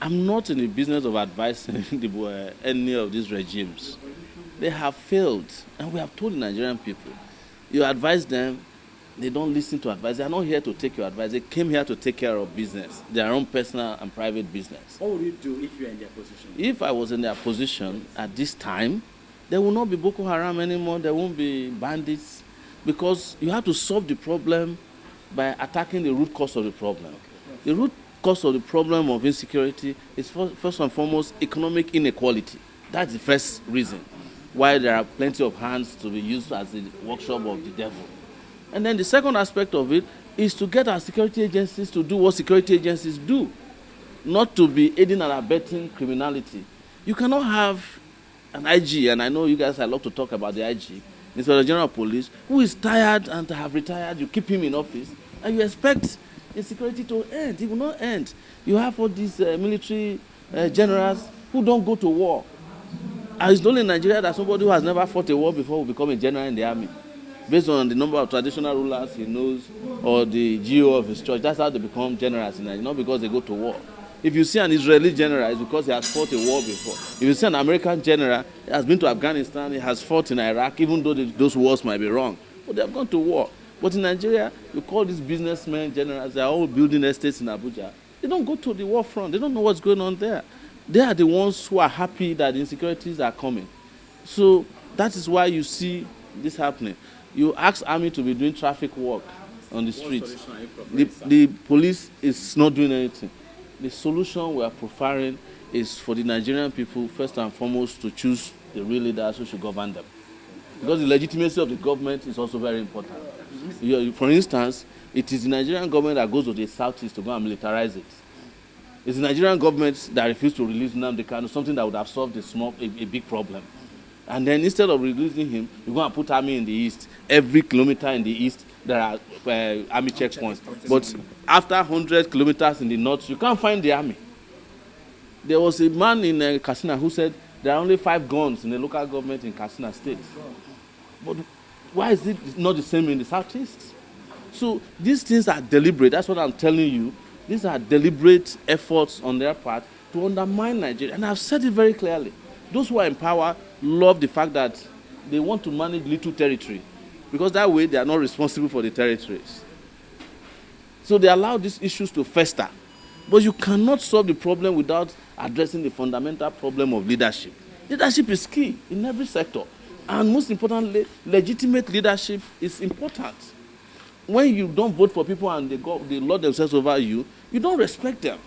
I'm not in the business of advising any of these regimes. They have failed, and we have told the Nigerian people, you advise them, they don't listen to advice. They are not here to take your advice. They came here to take care of business, their own personal and private business. What would you do if you are in their position? If I was in their position at this time, there will not be Boko Haram anymore. There won't be bandits, because you have to solve the problem by attacking the root cause of the problem. The root cause of the problem of insecurity is first and foremost economic inequality. That's the first reason why there are plenty of hands to be used as the workshop of the devil. And then the second aspect of it is to get our security agencies to do what security agencies do, not to be aiding and abetting criminality. You cannot have an IG, and I know you guys love to talk about the IG, Inspector General of Police, who is tired and have retired. You keep him in office, and you expect insecurity to end. It will not end. You have all these military generals who don't go to war. And it's only in Nigeria that somebody who has never fought a war before will become a general in the army. Based on the number of traditional rulers he knows or the GO of his church, that's how they become generals in Nigeria, not because they go to war. If you see an Israeli general, it's because he has fought a war before. If you see an American general, he has been to Afghanistan, he has fought in Iraq, even though those wars might be wrong. But they have gone to war. But in Nigeria, you call these businessmen generals, they are all building estates in Abuja. They don't go to the war front. They don't know what's going on there. They are the ones who are happy that the insecurities are coming. So that is why you see this happening. You ask army to be doing traffic work on the streets. The police is not doing anything. The solution we are profiling is for the Nigerian people, first and foremost, to choose the real leaders who should govern them. Because the legitimacy of the government is also very important. For instance, it is the Nigerian government that goes to the southeast to go and militarize it. It's the Nigerian government that refused to release Nnamdi Kanu, something that would have solved a big problem. And then instead of releasing him, you're going to put army in the east. Every kilometer in the east, there are army checkpoints. But after 100 kilometers in the north, you can't find the army. There was a man in Katsina who said there are only 5 guns in the local government in Katsina state. But why is it not the same in the southeast? So these things are deliberate. That's what I'm telling you. These are deliberate efforts on their part to undermine Nigeria. And I've said it very clearly. Those who are in power love the fact that they want to manage little territory, because that way they are not responsible for the territories. So they allow these issues to fester. But you cannot solve the problem without addressing the fundamental problem of leadership. Leadership is key in every sector. And most importantly, legitimate leadership is important. When you don't vote for people and they lord themselves over you, you don't respect them.